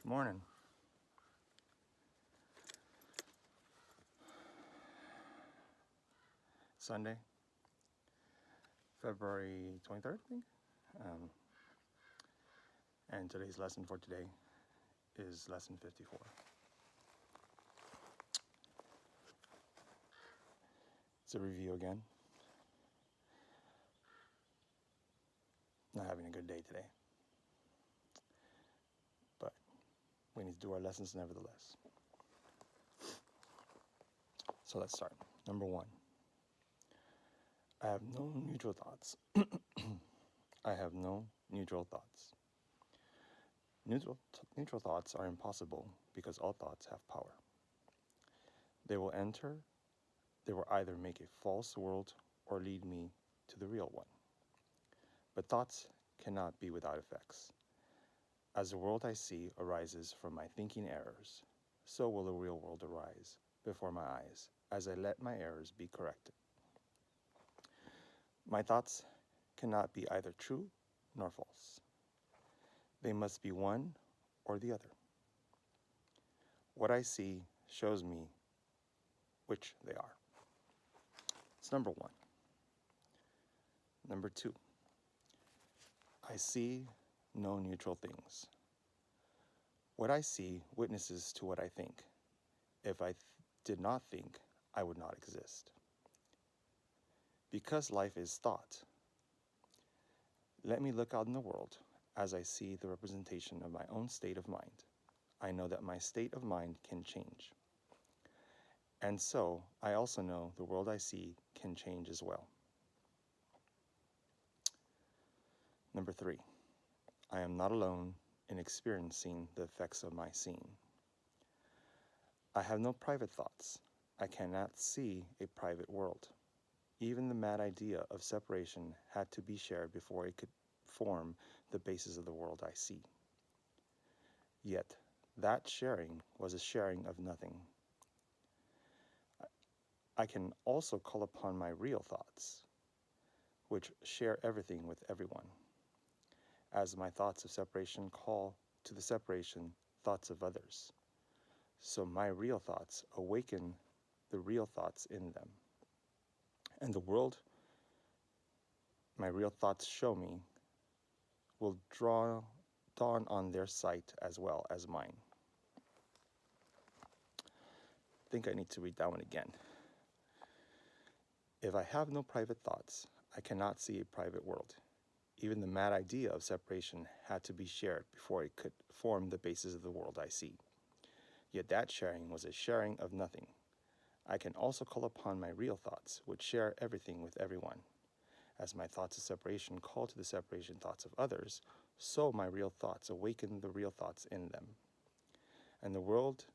Good morning. Sunday, February 23rd, I think. And today's lesson for today is lesson 54. It's a review again. Not having a good day today, but we need to do our lessons nevertheless. So let's start. Number 1. I have no neutral thoughts. I have no neutral thoughts. Neutral thoughts are impossible because all thoughts have power. They will either make a false world or lead me to the real one. But thoughts cannot be without effects. As the world I see arises from my thinking errors, so will the real world arise before my eyes as I let my errors be corrected. My thoughts cannot be either true nor false. They must be one or the other. What I see shows me which they are. It's number 1. Number 2. I see no neutral things. What I see witnesses to what I think. If I did not think, I would not exist. Because life is thought, let me look out in the world as I see the representation of my own state of mind. I know that my state of mind can change. And so I also know the world I see can change as well. Number 3, I am not alone in experiencing the effects of my seeing. I have no private thoughts. I cannot see a private world. Even the mad idea of separation had to be shared before it could form the basis of the world I see. Yet, that sharing was a sharing of nothing. I can also call upon my real thoughts, which share everything with everyone, as my thoughts of separation call to the separation thoughts of others. So my real thoughts awaken the real thoughts in them. And the world my real thoughts show me will dawn on their sight as well as mine. I think I need to read that one again. If I have no private thoughts, I cannot see a private world. Even the mad idea of separation had to be shared before it could form the basis of the world I see. Yet that sharing was a sharing of nothing. I can also call upon my real thoughts, which share everything with everyone. As my thoughts of separation call to the separation thoughts of others, so my real thoughts awaken the real thoughts in them. And the world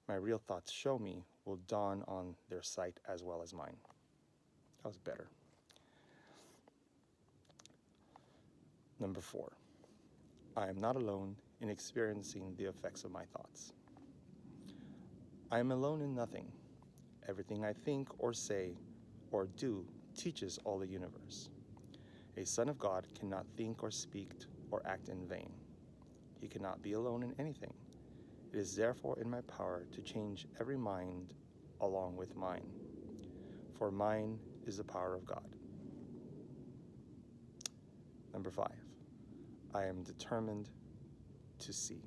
my real thoughts show me will dawn on their sight as well as mine. That was better. Number 4. I am not alone in experiencing the effects of my thoughts. I am alone in nothing. Everything I think or say or do teaches all the universe. A son of God cannot think or speak or act in vain. He cannot be alone in anything. It is therefore in my power to change every mind along with mine, for mine is the power of God. Number 5. I am determined to see.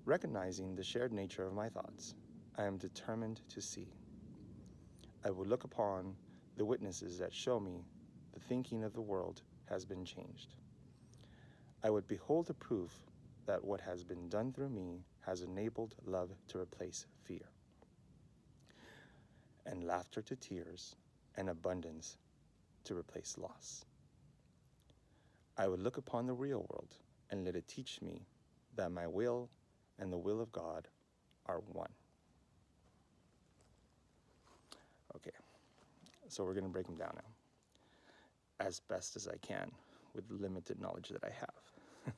Recognizing the shared nature of my thoughts, I am determined to see. I will look upon the witnesses that show me the thinking of the world has been changed. I would behold the proof that what has been done through me has enabled love to replace fear, and laughter to tears, and abundance to replace loss. I would look upon the real world and let it teach me that my will and the will of God are one. Okay, so we're going to break them down now, as best as I can with the limited knowledge that I have.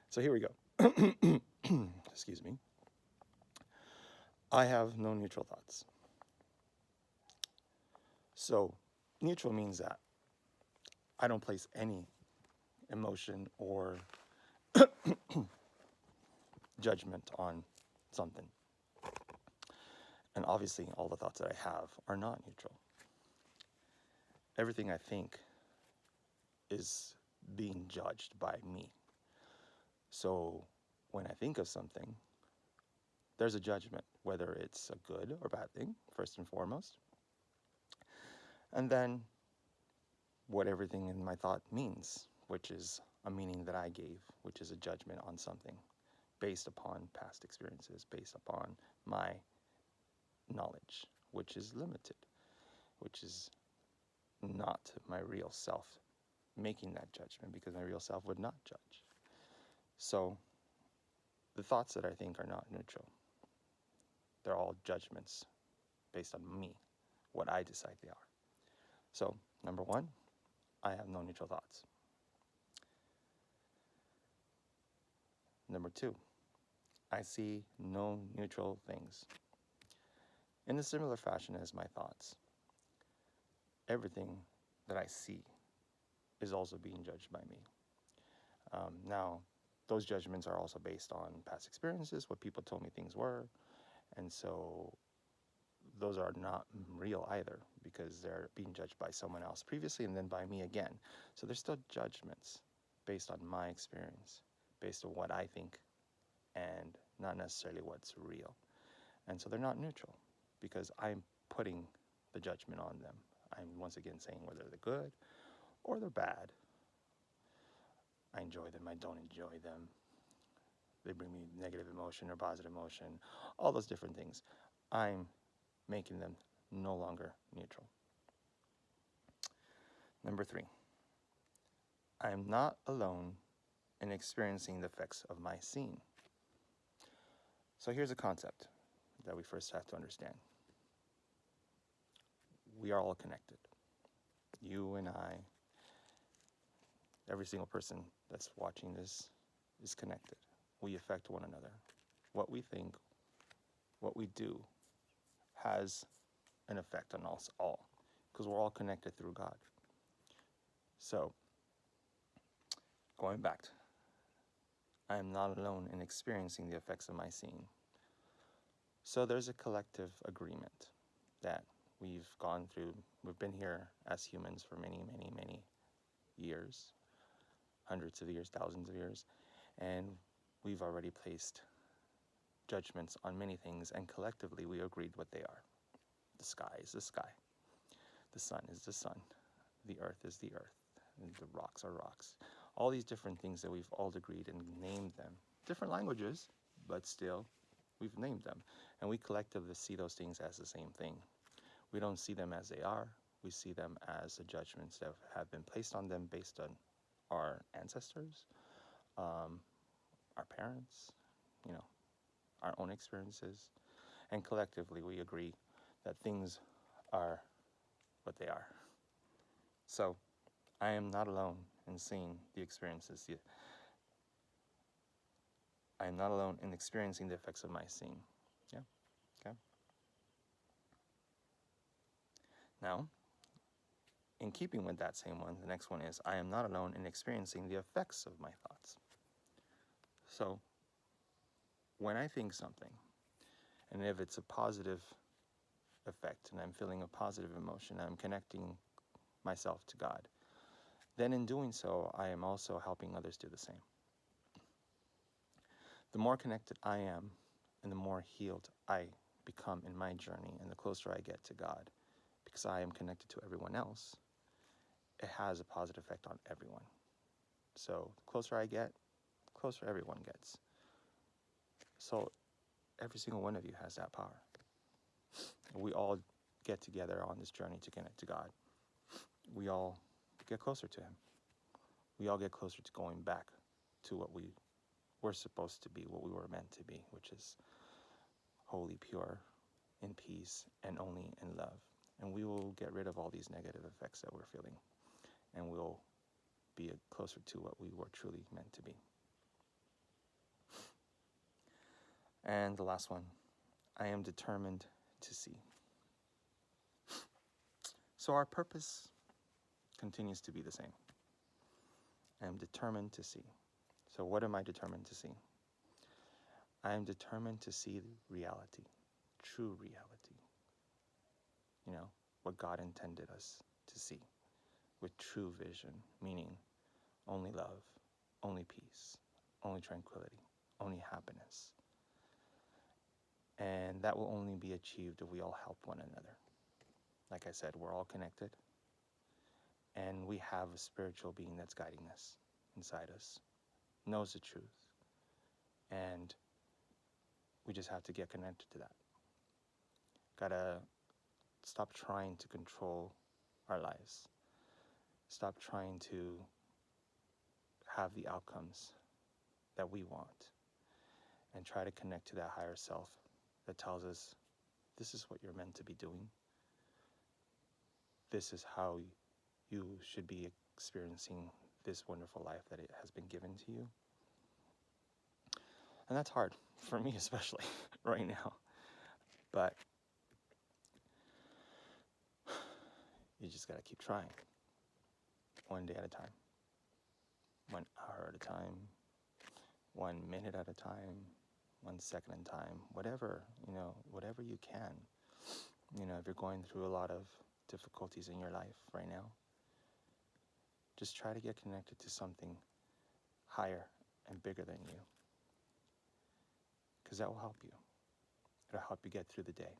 So here we go. Excuse me. I have no neutral thoughts. So neutral means that I don't place any emotion or judgment on something. And obviously, all the thoughts that I have are not neutral. Everything I think is being judged by me. So when I think of something, there's a judgment, whether it's a good or bad thing, first and foremost. And then what everything in my thought means, which is a meaning that I gave, which is a judgment on something based upon past experiences, based upon my knowledge, which is limited, which is not my real self making that judgment, because my real self would not judge. So the thoughts that I think are not neutral. They're all judgments based on me, what I decide they are. So, number one, I have no neutral thoughts. Number two, I see no neutral things. In a similar fashion as my thoughts, everything that I see is also being judged by me. Now, those judgments are also based on past experiences, what people told me things were, and so those are not real either, because they're being judged by someone else previously and then by me again. So they're still judgments based on my experience, based on what I think, and not necessarily what's real. And so they're not neutral, because I'm putting the judgment on them. I'm once again saying whether they're good or they're bad. I enjoy them, I don't enjoy them. They bring me negative emotion or positive emotion, all those different things. I'm making them no longer neutral. Number three, I am not alone in experiencing the effects of my seeing. So here's a concept that we first have to understand. We are all connected. You and I, every single person that's watching this is connected. We affect one another. What we think, what we do has an effect on us all, because we're all connected through God. So, going back, I am not alone in experiencing the effects of my seeing. So there's a collective agreement that we've gone through. We've been here as humans for many, many, many years, hundreds of years, thousands of years, and we've already placed judgments on many things, and collectively we agreed what they are. The sky is the sky. The sun is the sun. The earth is the earth. And the rocks are rocks. All these different things that we've all agreed and named them. Different languages, but still, we've named them. And we collectively see those things as the same thing. We don't see them as they are. We see them as the judgments that have been placed on them based on our ancestors, our parents, our own experiences. And collectively, we agree that things are what they are. So, I am not alone in seeing the experiences. I am not alone in experiencing the effects of my seeing. Yeah? Okay? Now, in keeping with that same one, the next one is, I am not alone in experiencing the effects of my thoughts. So, when I think something, and if it's a positive effect, and I'm feeling a positive emotion, I'm connecting myself to God, then in doing so, I am also helping others do the same. The more connected I am, and the more healed I become in my journey, and the closer I get to God, because I am connected to everyone else, it has a positive effect on everyone. So the closer I get, the closer everyone gets. So every single one of you has that power. We all get together on this journey to connect to God. We all get closer to Him. We all get closer to going back to what we were supposed to be, what we were meant to be, which is holy, pure, in peace, and only in love. And we will get rid of all these negative effects that we're feeling, and we'll be closer to what we were truly meant to be. And the last one, I am determined to see. So our purpose continues to be the same. I am determined to see. So what am I determined to see? I am determined to see reality, true reality. You know, what God intended us to see with true vision, meaning only love, only peace, only tranquility, only happiness. And that will only be achieved if we all help one another. Like I said, we're all connected, and we have a spiritual being that's guiding us inside us, knows the truth, and we just have to get connected to that. Gotta stop trying to control our lives. Stop trying to have the outcomes that we want, and try to connect to that higher self that tells us this is what you're meant to be doing. This is how you should be experiencing this wonderful life that it has been given to you. And that's hard for me, especially right now. But you just gotta keep trying, one day at a time, 1 hour at a time, 1 minute at a time, 1 second at a time, whatever you can. If you're going through a lot of difficulties in your life right now, just try to get connected to something higher and bigger than you, because that will help you. It'll help you get through the day.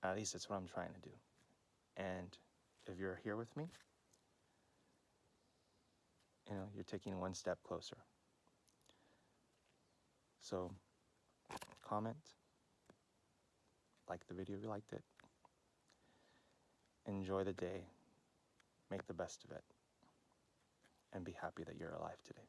At least that's what I'm trying to do. And if you're here with me, you're taking 1 step closer. So comment, like the video if you liked it. Enjoy the day, make the best of it, and be happy that you're alive today.